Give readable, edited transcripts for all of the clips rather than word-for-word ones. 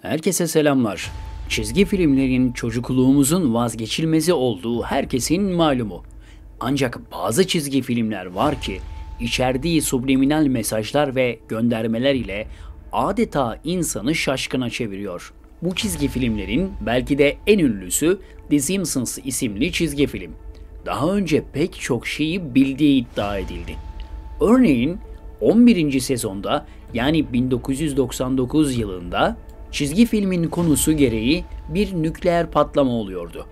Herkese selamlar. Çizgi filmlerin çocukluğumuzun vazgeçilmezi olduğu herkesin malumu. Ancak bazı çizgi filmler var ki içerdiği subliminal mesajlar ve göndermeler ile adeta insanı şaşkına çeviriyor. Bu çizgi filmlerin belki de en ünlüsü The Simpsons isimli çizgi film. Daha önce pek çok şeyi bildiği iddia edildi. Örneğin 11. sezonda yani 1999 yılında çizgi filmin konusu gereği bir nükleer patlama oluyordu.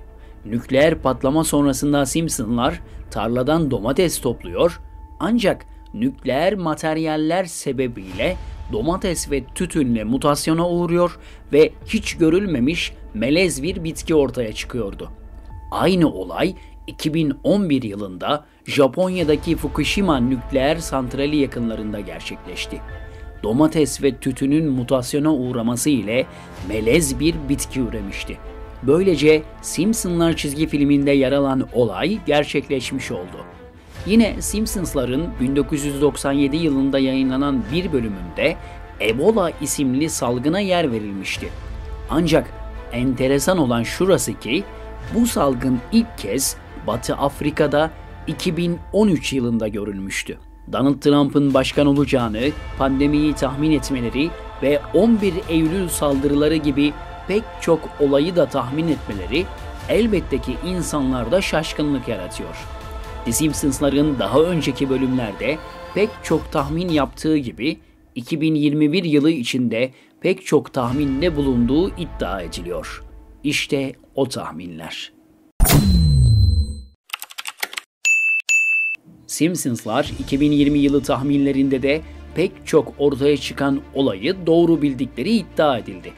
Nükleer patlama sonrasında Simpsonlar tarladan domates topluyor ancak nükleer materyaller sebebiyle domates ve tütünle mutasyona uğruyor ve hiç görülmemiş melez bir bitki ortaya çıkıyordu. Aynı olay 2011 yılında Japonya'daki Fukushima nükleer santrali yakınlarında gerçekleşti. Domates ve tütünün mutasyona uğraması ile melez bir bitki üremişti. Böylece Simpsonlar çizgi filminde yer alan olay gerçekleşmiş oldu. Yine Simpsons'ların 1997 yılında yayınlanan bir bölümünde Ebola isimli salgına yer verilmişti. Ancak enteresan olan şurası ki bu salgın ilk kez Batı Afrika'da 2013 yılında görülmüştü. Donald Trump'ın başkan olacağını, pandemiyi tahmin etmeleri ve 11 Eylül saldırıları gibi pek çok olayı da tahmin etmeleri elbette ki insanlarda şaşkınlık yaratıyor. The Simpsons'ların daha önceki bölümlerde pek çok tahmin yaptığı gibi 2021 yılı içinde pek çok tahminde bulunduğu iddia ediliyor. İşte o tahminler. Simpsonslar 2020 yılı tahminlerinde de pek çok ortaya çıkan olayı doğru bildikleri iddia edildi.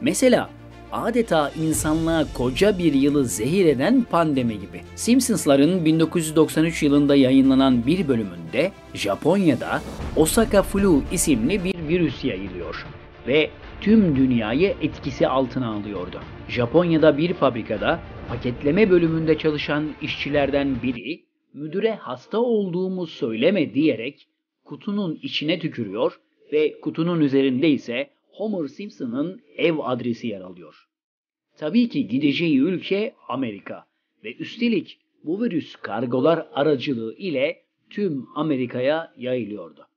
Mesela adeta insanlığa koca bir yılı zehir eden pandemi gibi. Simpsonsların 1993 yılında yayınlanan bir bölümünde Japonya'da Osaka Flu isimli bir virüs yayılıyor ve tüm dünyayı etkisi altına alıyordu. Japonya'da bir fabrikada paketleme bölümünde çalışan işçilerden biri müdüre hasta olduğumu söyleme diyerek kutunun içine tükürüyor ve kutunun üzerinde ise Homer Simpson'ın ev adresi yer alıyor. Tabii ki gideceği ülke Amerika ve üstelik bu virüs kargolar aracılığı ile tüm Amerika'ya yayılıyordu.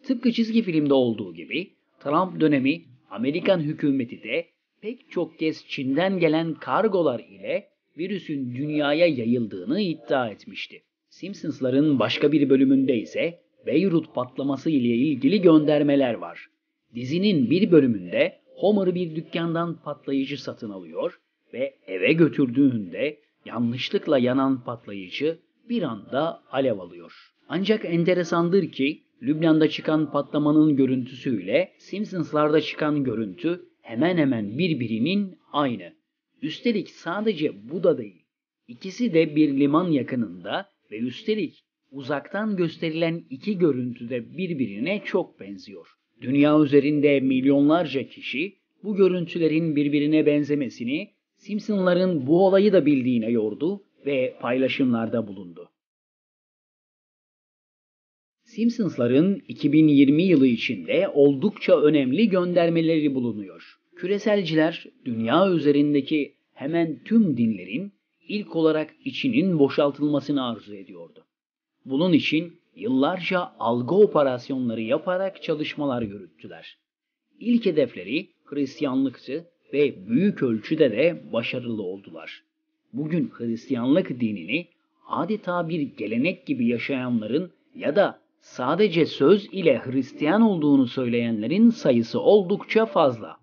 Tıpkı çizgi filmde olduğu gibi Trump dönemi Amerikan hükümeti de pek çok kez Çin'den gelen kargolar ile virüsün dünyaya yayıldığını iddia etmişti. Simpsons'ların başka bir bölümünde ise Beyrut patlaması ile ilgili göndermeler var. Dizinin bir bölümünde Homer bir dükkandan patlayıcı satın alıyor ve eve götürdüğünde yanlışlıkla yanan patlayıcı bir anda alev alıyor. Ancak enteresandır ki Lübnan'da çıkan patlamanın görüntüsüyle Simpsons'larda çıkan görüntü hemen hemen birbirinin aynı. Üstelik sadece bu da değil. İkisi de bir liman yakınında ve üstelik uzaktan gösterilen iki görüntü de birbirine çok benziyor. Dünya üzerinde milyonlarca kişi bu görüntülerin birbirine benzemesini Simpsonların bu olayı da bildiğine yordu ve paylaşımlarda bulundu. Simpsonsların 2020 yılı içinde oldukça önemli göndermeleri bulunuyor. Küreselciler dünya üzerindeki hemen tüm dinlerin ilk olarak içinin boşaltılmasını arzu ediyordu. Bunun için yıllarca algı operasyonları yaparak çalışmalar yürüttüler. İlk hedefleri Hristiyanlıktı ve büyük ölçüde de başarılı oldular. Bugün Hristiyanlık dinini adeta bir gelenek gibi yaşayanların ya da sadece söz ile Hristiyan olduğunu söyleyenlerin sayısı oldukça fazla.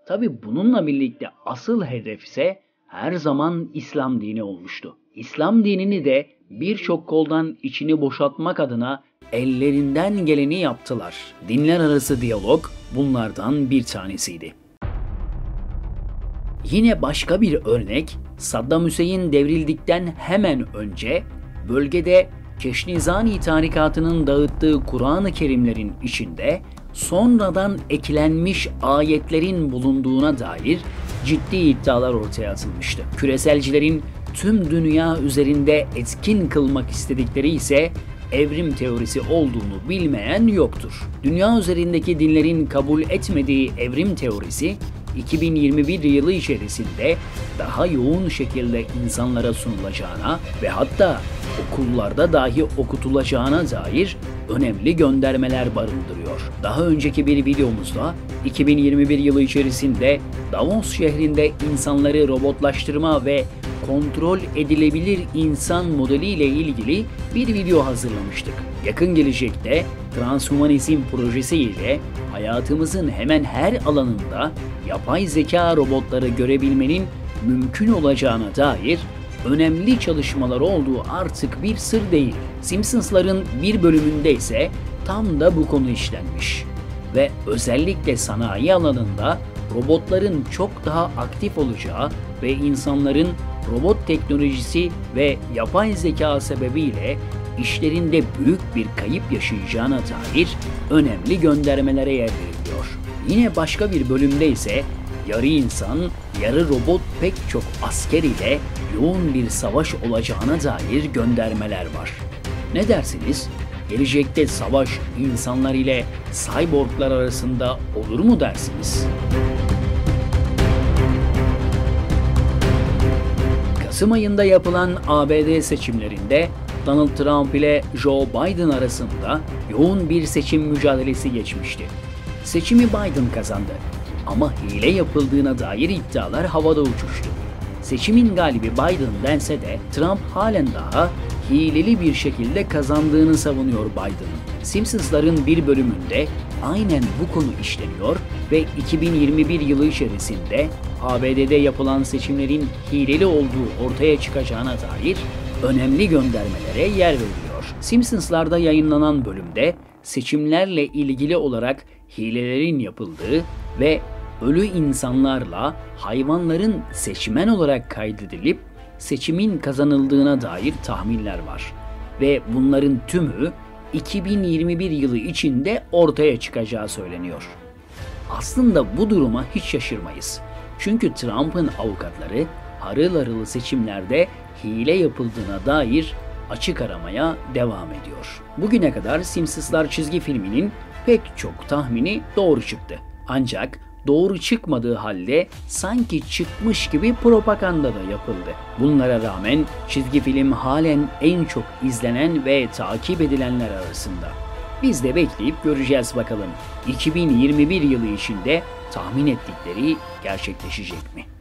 Tabi bununla birlikte asıl hedef ise her zaman İslam dini olmuştu. İslam dinini de birçok koldan içini boşaltmak adına ellerinden geleni yaptılar. Dinler arası diyalog bunlardan bir tanesiydi. Yine başka bir örnek, Saddam Hüseyin devrildikten hemen önce bölgede Keşnizani tarikatının dağıttığı Kur'an-ı Kerimlerin içinde sonradan eklenmiş ayetlerin bulunduğuna dair ciddi iddialar ortaya atılmıştı. Küreselcilerin tüm dünya üzerinde etkin kılmak istedikleri ise evrim teorisi olduğunu bilmeyen yoktur. Dünya üzerindeki dinlerin kabul etmediği evrim teorisi 2021 yılı içerisinde daha yoğun şekilde insanlara sunulacağına ve hatta okullarda dahi okutulacağına dair önemli göndermeler barındırıyor. Daha önceki bir videomuzda 2021 yılı içerisinde Davos şehrinde insanları robotlaştırma ve kontrol edilebilir insan modeli ile ilgili bir video hazırlamıştık. Yakın gelecekte transhumanizm projesi ile hayatımızın hemen her alanında yapay zeka robotları görebilmenin mümkün olacağına dair önemli çalışmalar olduğu artık bir sır değil. Simpsons'ların bir bölümünde ise tam da bu konu işlenmiş. Ve özellikle sanayi alanında robotların çok daha aktif olacağı ve insanların robot teknolojisi ve yapay zeka sebebiyle işlerinde büyük bir kayıp yaşayacağına dair önemli göndermelere yer veriliyor. Yine başka bir bölümde ise yarı insan, yarı robot pek çok asker ile yoğun bir savaş olacağına dair göndermeler var. Ne dersiniz? Gelecekte savaş insanlar ile cyborglar arasında olur mu dersiniz? Kasım ayında yapılan ABD seçimlerinde Donald Trump ile Joe Biden arasında yoğun bir seçim mücadelesi geçmişti. Seçimi Biden kazandı ama hile yapıldığına dair iddialar havada uçuştu. Seçimin galibi Biden dense de Trump halen daha hileli bir şekilde kazandığını savunuyor Biden'ın. Simpsons'ların bir bölümünde aynen bu konu işleniyor ve 2021 yılı içerisinde ABD'de yapılan seçimlerin hileli olduğu ortaya çıkacağına dair önemli göndermelere yer veriliyor. Simpsons'larda yayınlanan bölümde seçimlerle ilgili olarak hilelerin yapıldığı ve ölü insanlarla hayvanların seçmen olarak kaydedilip seçimin kazanıldığına dair tahminler var. Ve bunların tümü 2021 yılı içinde ortaya çıkacağı söyleniyor. Aslında bu duruma hiç şaşırmayız. Çünkü Trump'ın avukatları harıl harıl seçimlerde hile yapıldığına dair açık aramaya devam ediyor. Bugüne kadar Simpsonslar çizgi filminin pek çok tahmini doğru çıktı. Ancak doğru çıkmadığı halde sanki çıkmış gibi propaganda da yapıldı. Bunlara rağmen çizgi film halen en çok izlenen ve takip edilenler arasında. Biz de bekleyip göreceğiz bakalım 2021 yılı içinde tahmin ettikleri gerçekleşecek mi?